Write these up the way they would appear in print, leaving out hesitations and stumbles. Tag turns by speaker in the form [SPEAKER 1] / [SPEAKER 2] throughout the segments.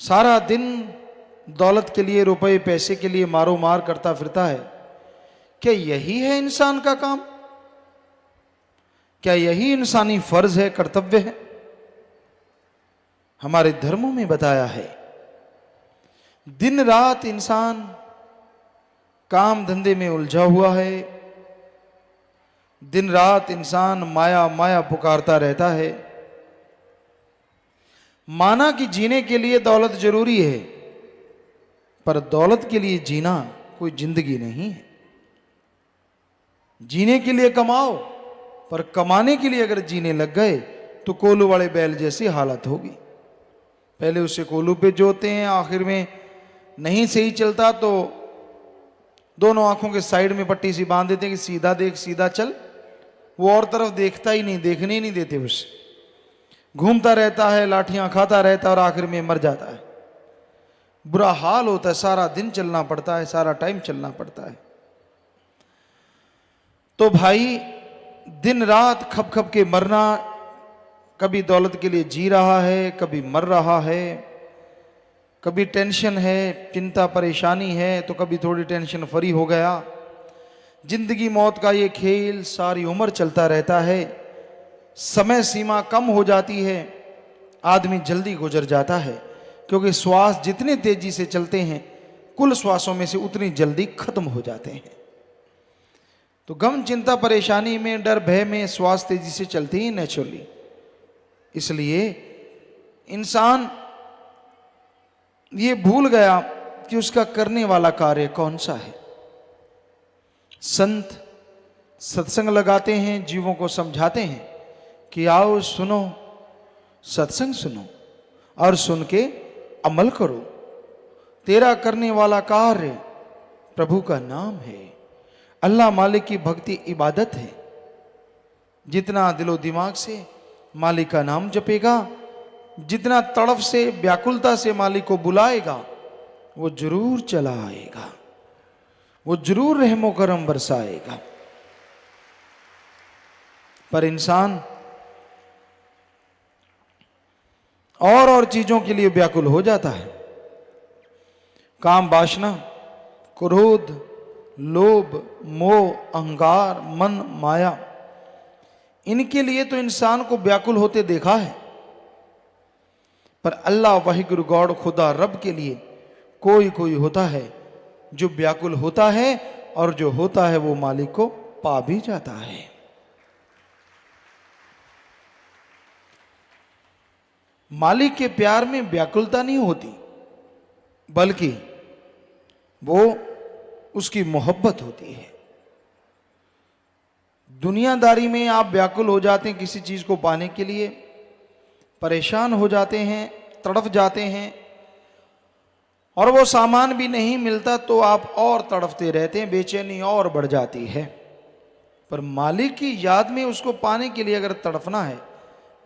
[SPEAKER 1] सारा दिन दौलत के लिए, रुपए पैसे के लिए मारो मार करता फिरता है। क्या यही है इंसान का काम? क्या यही इंसानी फर्ज है, कर्तव्य है? हमारे धर्मों में बताया है, दिन रात इंसान काम धंधे में उलझा हुआ है, दिन रात इंसान माया माया पुकारता रहता है। माना कि जीने के लिए दौलत जरूरी है, पर दौलत के लिए जीना कोई जिंदगी नहीं है। जीने के लिए कमाओ, पर कमाने के लिए अगर जीने लग गए तो कोलू वाले बैल जैसी हालत होगी। पहले उसे कोलू पे जोते हैं, आखिर में नहीं सही चलता तो दोनों आंखों के साइड में पट्टी सी बांध देते हैं कि सीधा देख, सीधा चल। वो और तरफ देखता ही नहीं, देखने ही नहीं देते उसे। घूमता रहता है, लाठियां खाता रहता है और आखिर में मर जाता है। बुरा हाल होता है, सारा दिन चलना पड़ता है, सारा टाइम चलना पड़ता है। तो भाई दिन रात खप खप के मरना, कभी दौलत के लिए जी रहा है, कभी मर रहा है, कभी टेंशन है, चिंता परेशानी है, तो कभी थोड़ी टेंशन फ्री हो गया। जिंदगी मौत का ये खेल सारी उम्र चलता रहता है। समय सीमा कम हो जाती है, आदमी जल्दी गुजर जाता है, क्योंकि श्वास जितने तेजी से चलते हैं, कुल श्वासों में से उतनी जल्दी खत्म हो जाते हैं। तो गम चिंता परेशानी में, डर भय में श्वास तेजी से चलती ही नेचुरली। इसलिए इंसान ये भूल गया कि उसका करने वाला कार्य कौन सा है। संत सत्संग लगाते हैं, जीवों को समझाते हैं कि आओ सुनो, सत्संग सुनो और सुन के अमल करो। तेरा करने वाला कार्य प्रभु का नाम है, अल्लाह मालिक की भक्ति इबादत है। जितना दिलो दिमाग से मालिक का नाम जपेगा, जितना तड़फ से व्याकुलता से मालिक को बुलाएगा, वो जरूर चला आएगा, वो जरूर रहमो करम बरसाएगा। पर इंसान और चीजों के लिए व्याकुल हो जाता है। काम वासना, क्रोध, लोभ, मोह, अहंकार, मन, माया, इनके लिए तो इंसान को व्याकुल होते देखा है। पर अल्लाह वाहिगुरु गॉड खुदा रब के लिए कोई कोई होता है जो व्याकुल होता है, और जो होता है वो मालिक को पा भी जाता है। मालिक के प्यार में व्याकुलता नहीं होती, बल्कि वो उसकी मोहब्बत होती है। दुनियादारी में आप व्याकुल हो जाते हैं किसी चीज को पाने के लिए, परेशान हो जाते हैं, तड़फ जाते हैं, और वो सामान भी नहीं मिलता तो आप और तड़फते रहते हैं, बेचैनी और बढ़ जाती है। पर मालिक की याद में उसको पाने के लिए अगर तड़फना है,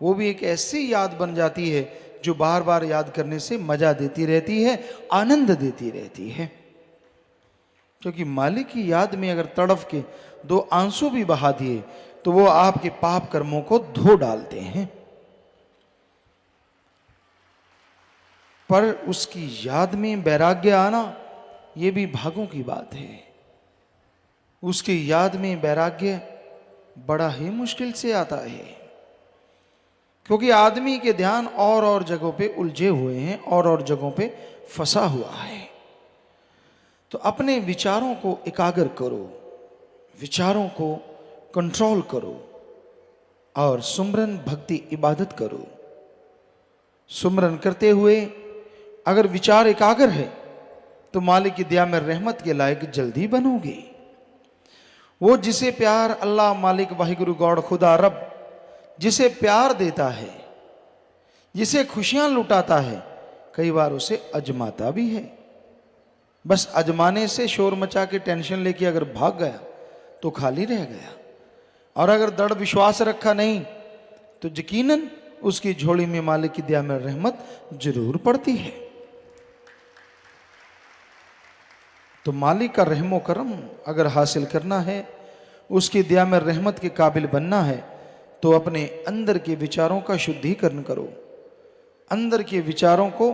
[SPEAKER 1] वो भी एक ऐसी याद बन जाती है जो बार बार याद करने से मजा देती रहती है, आनंद देती रहती है। क्योंकि मालिक की याद में अगर तड़फ के दो आंसू भी बहा दिए तो वो आपके पाप कर्मों को धो डालते हैं। पर उसकी याद में वैराग्य आना, ये भी भागों की बात है। उसकी याद में वैराग्य बड़ा ही मुश्किल से आता है, क्योंकि आदमी के ध्यान और जगहों पे उलझे हुए हैं, और जगहों पे फंसा हुआ है। तो अपने विचारों को एकाग्र करो, विचारों को कंट्रोल करो, और सुमरन भक्ति इबादत करो। सुमरन करते हुए अगर विचार एकाग्र है तो मालिक की दया में रहमत के लायक जल्दी बनोगे। वो जिसे प्यार अल्लाह मालिक वाहिगुरु गॉड खुदा रब जिसे प्यार देता है, जिसे खुशियां लुटाता है, कई बार उसे अजमाता भी है। बस अजमाने से शोर मचा के टेंशन लेके अगर भाग गया तो खाली रह गया, और अगर दृढ़ विश्वास रखा नहीं तो यकीनन उसकी झोली में मालिक की दया में रहमत जरूर पड़ती है। तो मालिक का रहमो करम अगर हासिल करना है, उसकी दया में रहमत के काबिल बनना है, तो अपने अंदर के विचारों का शुद्धिकरण करो। अंदर के विचारों को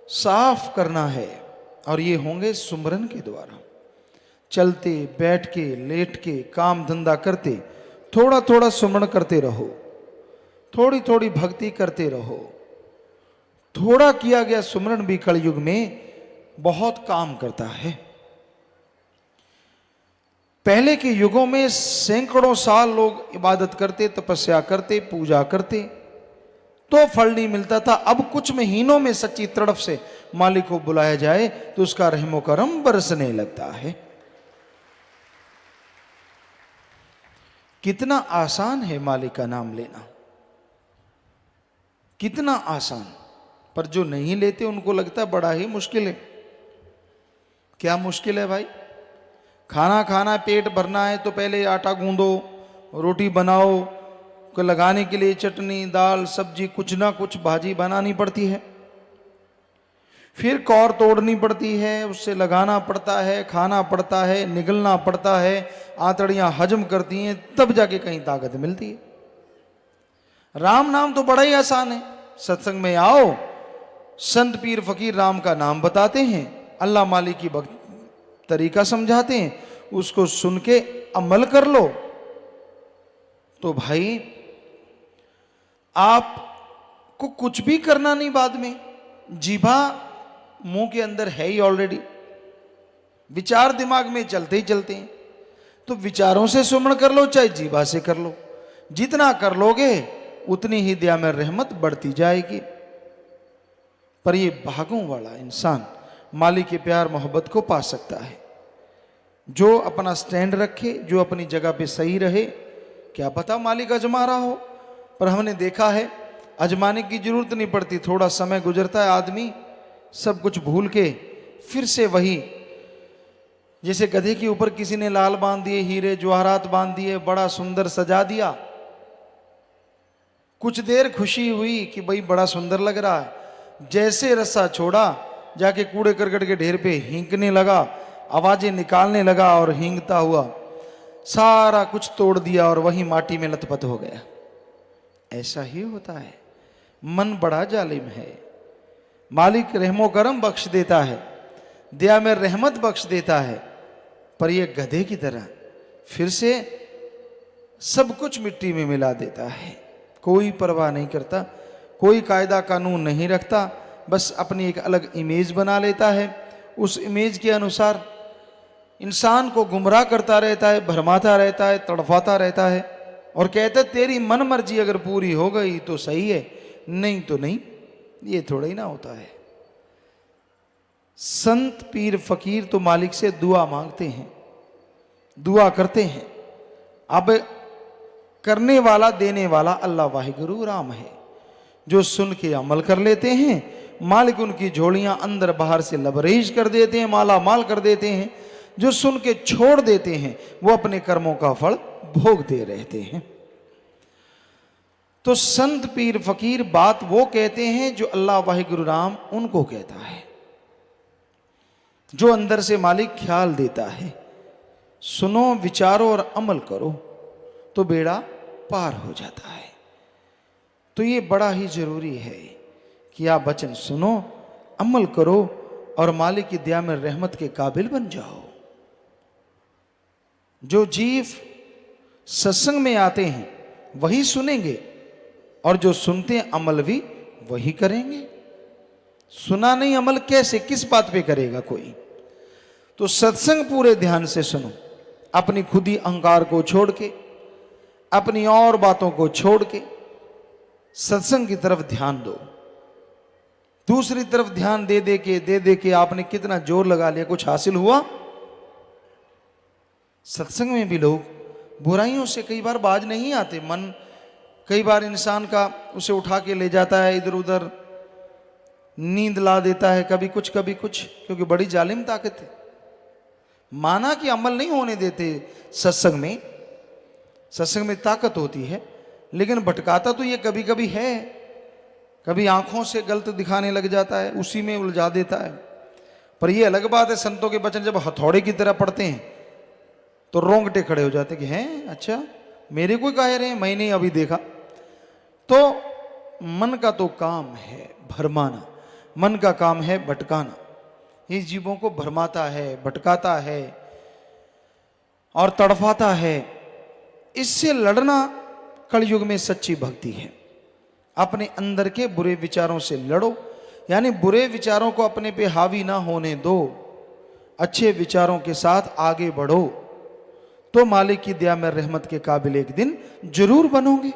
[SPEAKER 1] साफ करना है, और ये होंगे सुमरन के द्वारा। चलते बैठ के लेट के काम धंधा करते थोड़ा थोड़ा सुमरण करते रहो, थोड़ी थोड़ी भक्ति करते रहो। थोड़ा किया गया सुमरण भी कलयुग में बहुत काम करता है। पहले के युगों में सैकड़ों साल लोग इबादत करते, तपस्या करते, पूजा करते, तो फल नहीं मिलता था। अब कुछ महीनों में सच्ची तड़प से मालिक को बुलाया जाए तो उसका रहमो करम बरसने लगता है। कितना आसान है मालिक का नाम लेना, कितना आसान। पर जो नहीं लेते उनको लगता है बड़ा ही मुश्किल है। क्या मुश्किल है भाई? खाना खाना, पेट भरना है तो पहले आटा गूंदो, रोटी बनाओ, को लगाने के लिए चटनी, दाल, सब्जी, कुछ ना कुछ भाजी बनानी पड़ती है, फिर कौर तोड़नी पड़ती है, उससे लगाना पड़ता है, खाना पड़ता है, निगलना पड़ता है, आंतड़ियां हजम करती हैं, तब जाके कहीं ताकत मिलती है। राम नाम तो बड़ा ही आसान है। सत्संग में आओ, संत पीर फकीर राम का नाम बताते हैं, अल्लाह मालिक की भक्त तरीका समझाते हैं, उसको सुन के अमल कर लो तो भाई आपको कुछ भी करना नहीं। बाद में जीभा मुंह के अंदर है ही ऑलरेडी, विचार दिमाग में चलते ही चलते हैं, तो विचारों से सुमरण कर लो चाहे जीभा से कर लो। जितना कर लोगे उतनी ही दया में रहमत बढ़ती जाएगी। पर ये भागों वाला इंसान मालिक के प्यार मोहब्बत को पा सकता है जो अपना स्टैंड रखे, जो अपनी जगह पे सही रहे। क्या पता मालिक अजमा रहा हो, पर हमने देखा है अजमाने की जरूरत नहीं पड़ती। थोड़ा समय गुजरता है, आदमी सब कुछ भूल के फिर से वही, जैसे गधे के ऊपर किसी ने लाल बांध दिए, हीरे जवाहरात बांध दिए, बड़ा सुंदर सजा दिया, कुछ देर खुशी हुई कि भाई बड़ा सुंदर लग रहा है, जैसे रस्सा छोड़ा जाके कूड़े करकट के ढेर पे हींकने लगा, आवाजें निकालने लगा और हींगता हुआ सारा कुछ तोड़ दिया और वही माटी में लथपथ हो गया। ऐसा ही होता है, मन बड़ा जालिम है। मालिक रहमो करम बख्श देता है, दया में रहमत बख्श देता है, पर यह गधे की तरह फिर से सब कुछ मिट्टी में मिला देता है। कोई परवाह नहीं करता, कोई कायदा कानून नहीं रखता, बस अपनी एक अलग इमेज बना लेता है। उस इमेज के अनुसार इंसान को गुमराह करता रहता है, भरमाता रहता है, तड़फाता रहता है और कहता है तेरी मन मर्जी अगर पूरी हो गई तो सही है, नहीं तो नहीं। ये थोड़ा ही ना होता है। संत पीर फकीर तो मालिक से दुआ मांगते हैं, दुआ करते हैं। अब करने वाला देने वाला अल्लाह वाहिगुरु राम है। जो सुन के अमल कर लेते हैं मालिक उनकी झोलियां अंदर बाहर से लबरेज कर देते हैं, माला माल कर देते हैं। जो सुन के छोड़ देते हैं वो अपने कर्मों का फल भोगते रहते हैं। तो संत पीर फकीर बात वो कहते हैं जो अल्लाह वाहिगुरु राम उनको कहता है, जो अंदर से मालिक ख्याल देता है। सुनो, विचारो और अमल करो तो बेड़ा पार हो जाता है। तो ये बड़ा ही जरूरी है कि आप वचन सुनो, अमल करो और मालिक की दया में रहमत के काबिल बन जाओ। जो जीव सत्संग में आते हैं वही सुनेंगे और जो सुनते हैं अमल भी वही करेंगे। सुना नहीं अमल कैसे, किस बात पे करेगा कोई? तो सत्संग पूरे ध्यान से सुनो, अपनी खुदी अहंकार को छोड़ के, अपनी और बातों को छोड़ के सत्संग की तरफ ध्यान दो। दूसरी तरफ ध्यान दे दे के आपने कितना जोर लगा लिया, कुछ हासिल हुआ? सत्संग में भी लोग बुराइयों से कई बार बाज नहीं आते। मन कई बार इंसान का उसे उठा के ले जाता है, इधर उधर नींद ला देता है, कभी कुछ कभी कुछ, क्योंकि बड़ी जालिम ताकत है। माना कि अमल नहीं होने देते सत्संग में, सत्संग में ताकत होती है, लेकिन भटकाता तो ये कभी कभी है। कभी आंखों से गलत दिखाने लग जाता है, उसी में उलझा देता है। पर ये अलग बात है, संतों के वचन जब हथौड़े की तरह पड़ते हैं तो रोंगटे खड़े हो जाते कि हैं, अच्छा मेरे को कह रहे हैं, मैंने अभी देखा। तो मन का तो काम है भरमाना, मन का काम है भटकाना, ये जीवों को भरमाता है, भटकाता है और तड़फाता है। इससे लड़ना कलयुग में सच्ची भक्ति है। अपने अंदर के बुरे विचारों से लड़ो, यानी बुरे विचारों को अपने पे हावी ना होने दो, अच्छे विचारों के साथ आगे बढ़ो, तो मालिक की दया में रहमत के काबिल एक दिन जरूर बनोगे।